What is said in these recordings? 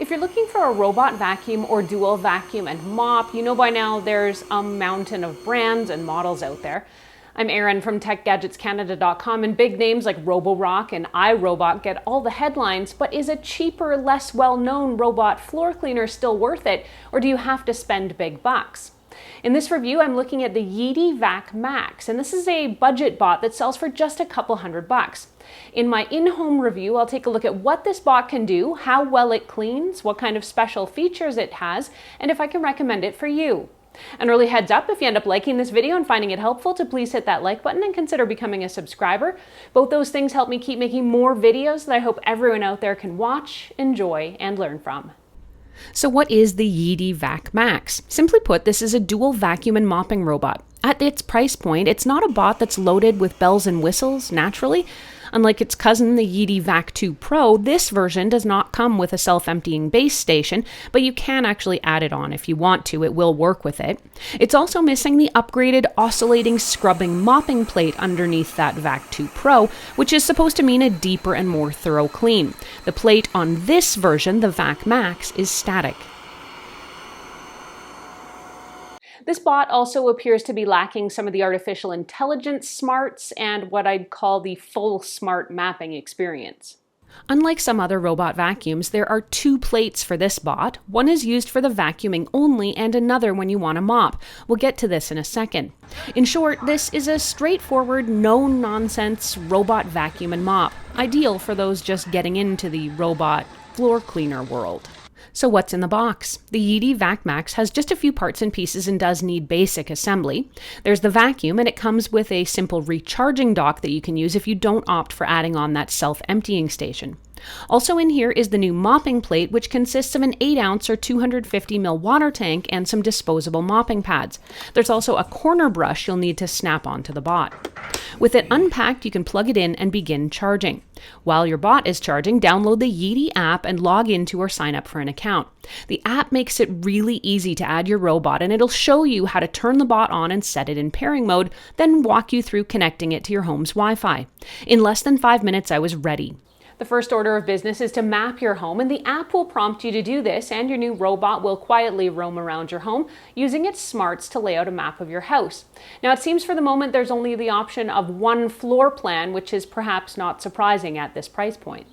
If you're looking for a robot vacuum or dual vacuum and mop, you know by now there's a mountain of brands and models out there. I'm Erin from TechGadgetsCanada.com, and big names like Roborock and iRobot get all the headlines, but is a cheaper, less well-known robot floor cleaner still worth it, or do you have to spend big bucks? In this review, I'm looking at the Yeedi Vac Max, and this is a budget bot that sells for just a couple $100. In my in-home review, I'll take a look at what this bot can do, how well it cleans, what kind of special features it has, and if I can recommend it for you. An early heads up, if you end up liking this video and finding it helpful, to please hit that like button and consider becoming a subscriber. Both those things help me keep making more videos that I hope everyone out there can watch, enjoy, and learn from. So what is the Yeedi Vac Max? Simply put, this is a dual vacuum and mopping robot. At its price point, it's not a bot that's loaded with bells and whistles naturally. Unlike its cousin, the Yidi Vac 2 Pro, this version does not come with a self-emptying base station, but you can actually add it on if you want to. It will work with it. It's also missing the upgraded oscillating scrubbing mopping plate underneath that Vac 2 Pro, which is supposed to mean a deeper and more thorough clean. The plate on this version, the Vac Max, is static. This bot also appears to be lacking some of the artificial intelligence smarts and what I'd call the full smart mapping experience. Unlike some other robot vacuums, there are two plates for this bot. One is used for the vacuuming only and another when you want to mop. We'll get to this in a second. In short, this is a straightforward, no-nonsense robot vacuum and mop, ideal for those just getting into the robot floor cleaner world. So what's in the box? The Yeedi Vac Max has just a few parts and pieces and does need basic assembly. There's the vacuum, and it comes with a simple recharging dock that you can use if you don't opt for adding on that self-emptying station. Also in here is the new mopping plate, which consists of an 8-ounce or 250 ml water tank and some disposable mopping pads. There's also a corner brush you'll need to snap onto the bot. With it unpacked, you can plug it in and begin charging. While your bot is charging, download the Yeedi app and log into or sign up for an account. The app makes it really easy to add your robot, and it'll show you how to turn the bot on and set it in pairing mode, then walk you through connecting it to your home's Wi-Fi. In less than 5 minutes, I was ready. The first order of business is to map your home, and the app will prompt you to do this, and your new robot will quietly roam around your home using its smarts to lay out a map of your house. Now, it seems for the moment there's only the option of one floor plan, which is perhaps not surprising at this price point.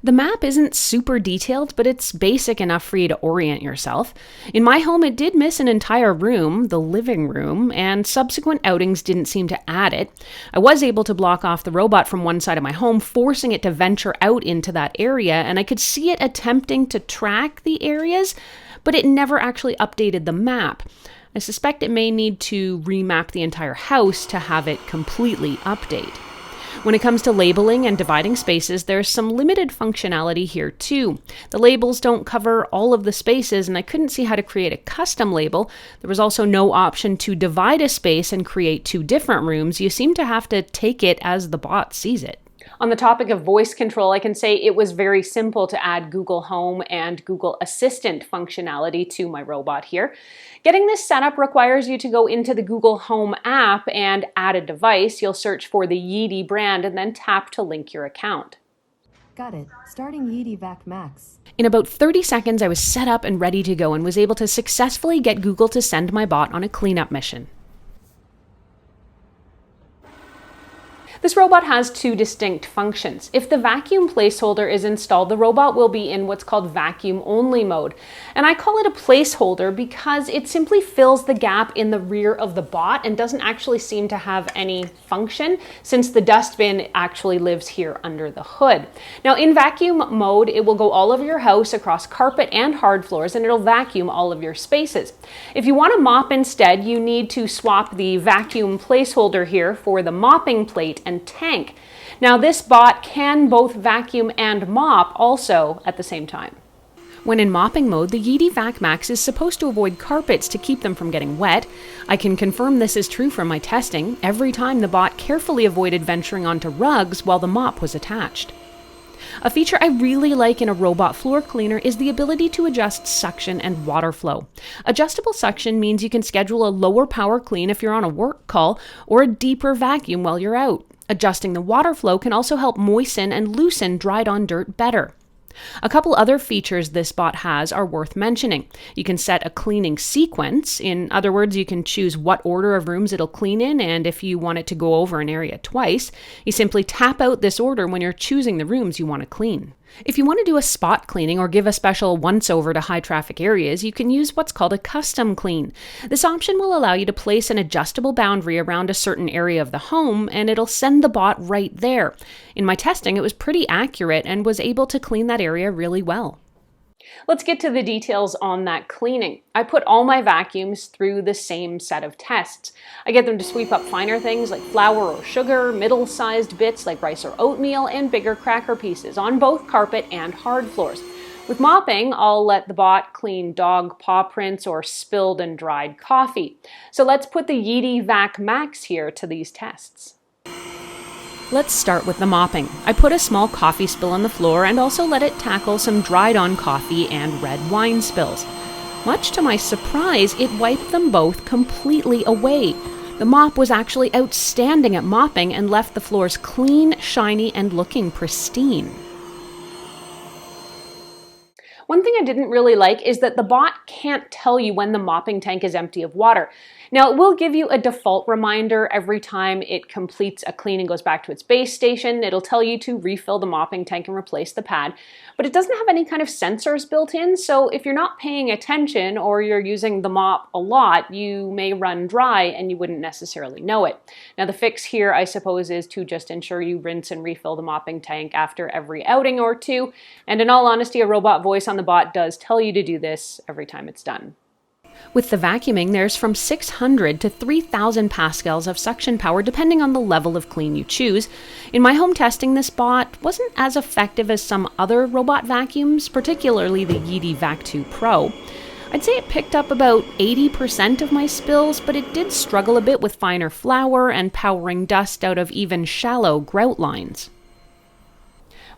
The map isn't super detailed, but it's basic enough for you to orient yourself. In my home, it did miss an entire room, the living room, and subsequent outings didn't seem to add it. I was able to block off the robot from one side of my home, forcing it to venture out into that area, and I could see it attempting to track the areas, but it never actually updated the map. I suspect it may need to remap the entire house to have it completely update. When it comes to labeling and dividing spaces, there's some limited functionality here too. The labels don't cover all of the spaces, and I couldn't see how to create a custom label. There was also no option to divide a space and create two different rooms. You seem to have to take it as the bot sees it. On the topic of voice control, I can say it was very simple to add Google Home and Google Assistant functionality to my robot here. Getting this set up requires you to go into the Google Home app and add a device. You'll search for the Yeedi brand and then tap to link your account. Got it. Starting Yeedi Vac Max. In about 30 seconds, I was set up and ready to go and was able to successfully get Google to send my bot on a cleanup mission. This robot has two distinct functions. If the vacuum placeholder is installed, the robot will be in what's called vacuum only mode. And I call it a placeholder because it simply fills the gap in the rear of the bot and doesn't actually seem to have any function, since the dustbin actually lives here under the hood. Now in vacuum mode, it will go all over your house across carpet and hard floors, and it'll vacuum all of your spaces. If you want to mop instead, you need to swap the vacuum placeholder here for the mopping plate and tank. Now this bot can both vacuum and mop also at the same time. When in mopping mode, the Yeedi Vac Max is supposed to avoid carpets to keep them from getting wet. I can confirm this is true from my testing. Every time the bot carefully avoided venturing onto rugs while the mop was attached. A feature I really like in a robot floor cleaner is the ability to adjust suction and water flow. Adjustable suction means you can schedule a lower power clean if you're on a work call, or a deeper vacuum while you're out. Adjusting the water flow can also help moisten and loosen dried on dirt better. A couple other features this bot has are worth mentioning. You can set a cleaning sequence. In other words, you can choose what order of rooms it'll clean in, and if you want it to go over an area twice, you simply tap out this order when you're choosing the rooms you want to clean. If you want to do a spot cleaning or give a special once-over to high-traffic areas, you can use what's called a custom clean. This option will allow you to place an adjustable boundary around a certain area of the home, and it'll send the bot right there. In my testing, it was pretty accurate and was able to clean that area really well. Let's get to the details on that cleaning. I put all my vacuums through the same set of tests. I get them to sweep up finer things like flour or sugar, middle-sized bits like rice or oatmeal, and bigger cracker pieces on both carpet and hard floors. With mopping, I'll let the bot clean dog paw prints or spilled and dried coffee. So let's put the Yeedi Vac Max here to these tests. Let's start with the mopping. I put a small coffee spill on the floor and also let it tackle some dried-on coffee and red wine spills. Much to my surprise, it wiped them both completely away. The mop was actually outstanding at mopping and left the floors clean, shiny, and looking pristine. One thing I didn't really like is that the bot can't tell you when the mopping tank is empty of water. Now, it will give you a default reminder every time it completes a clean and goes back to its base station. It'll tell you to refill the mopping tank and replace the pad, but it doesn't have any kind of sensors built in, so if you're not paying attention or you're using the mop a lot, you may run dry and you wouldn't necessarily know it. Now, the fix here, I suppose, is to just ensure you rinse and refill the mopping tank after every outing or two, and in all honesty, a robot voice on the bot does tell you to do this every time it's done. With the vacuuming, there's from 600 to 3,000 pascals of suction power depending on the level of clean you choose. In my home testing, this bot wasn't as effective as some other robot vacuums, particularly the Yidi Vac 2 Pro. I'd say it picked up about 80% of my spills, but it did struggle a bit with finer flour and powering dust out of even shallow grout lines.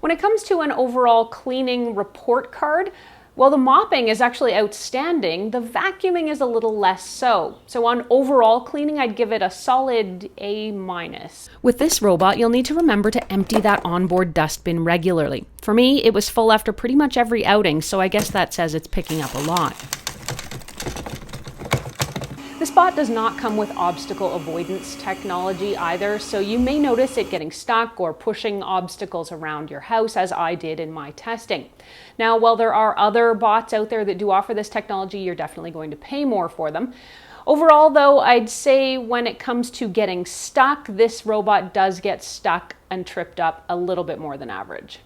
When it comes to an overall cleaning report card, while the mopping is actually outstanding, the vacuuming is a little less so. So on overall cleaning, I'd give it a solid A-. With this robot, you'll need to remember to empty that onboard dustbin regularly. For me, it was full after pretty much every outing, so I guess that says it's picking up a lot. This bot does not come with obstacle avoidance technology either, so you may notice it getting stuck or pushing obstacles around your house, as I did in my testing. Now, while there are other bots out there that do offer this technology, you're definitely going to pay more for them. Overall, though, I'd say when it comes to getting stuck, this robot does get stuck and tripped up a little bit more than average.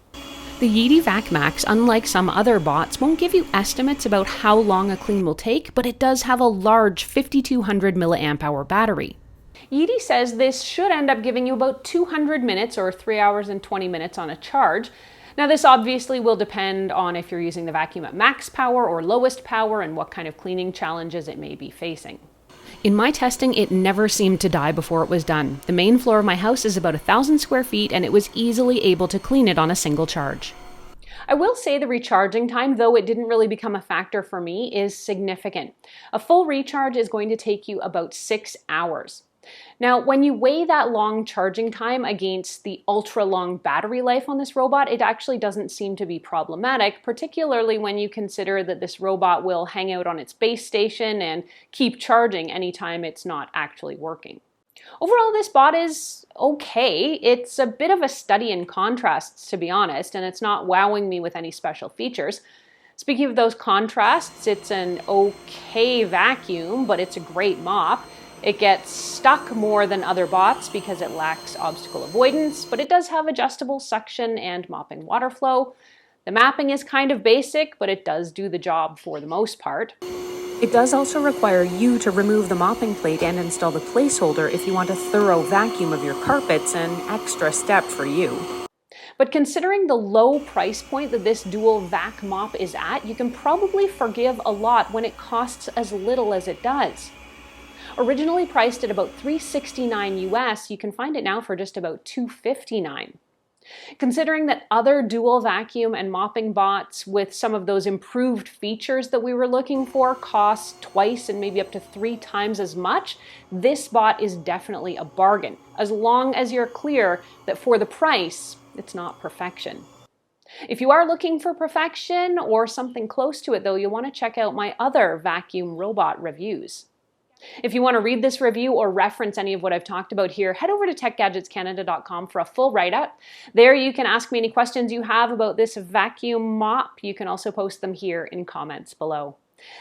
The Yeedi Vac Max, unlike some other bots, won't give you estimates about how long a clean will take, but it does have a large 5200 mAh battery. Yeedi says this should end up giving you about 200 minutes or 3 hours and 20 minutes on a charge. Now, this obviously will depend on if you're using the vacuum at max power or lowest power and what kind of cleaning challenges it may be facing. In my testing, it never seemed to die before it was done. The main floor of my house is about 1,000 square feet, and it was easily able to clean it on a single charge. I will say the recharging time, though it didn't really become a factor for me, is significant. A full recharge is going to take you about 6 hours. Now, when you weigh that long charging time against the ultra-long battery life on this robot, it actually doesn't seem to be problematic, particularly when you consider that this robot will hang out on its base station and keep charging anytime it's not actually working. Overall, this bot is okay. It's a bit of a study in contrasts, to be honest, and it's not wowing me with any special features. Speaking of those contrasts, it's an okay vacuum, but it's a great mop. It gets stuck more than other bots because it lacks obstacle avoidance, but it does have adjustable suction and mopping water flow. The mapping is kind of basic, but it does do the job for the most part. It does also require you to remove the mopping plate and install the placeholder if you want a thorough vacuum of your carpets, an extra step for you. But considering the low price point that this dual vac mop is at, you can probably forgive a lot when it costs as little as it does. Originally priced at about $369 US, you can find it now for just about $259. Considering that other dual vacuum and mopping bots with some of those improved features that we were looking for cost twice and maybe up to 3 times as much, this bot is definitely a bargain, as long as you're clear that for the price, it's not perfection. If you are looking for perfection or something close to it though, you'll want to check out my other vacuum robot reviews. If you want to read this review or reference any of what I've talked about here, head over to techgadgetscanada.com for a full write-up. There you can ask me any questions you have about this vacuum mop. You can also post them here in comments below.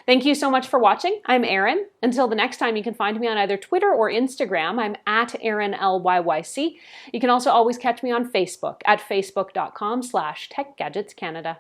Thank you so much for watching. I'm Erin. Until the next time, you can find me on either Twitter or Instagram. I'm at ErinLYYC. You can also always catch me on Facebook at facebook.com/techgadgetscanada.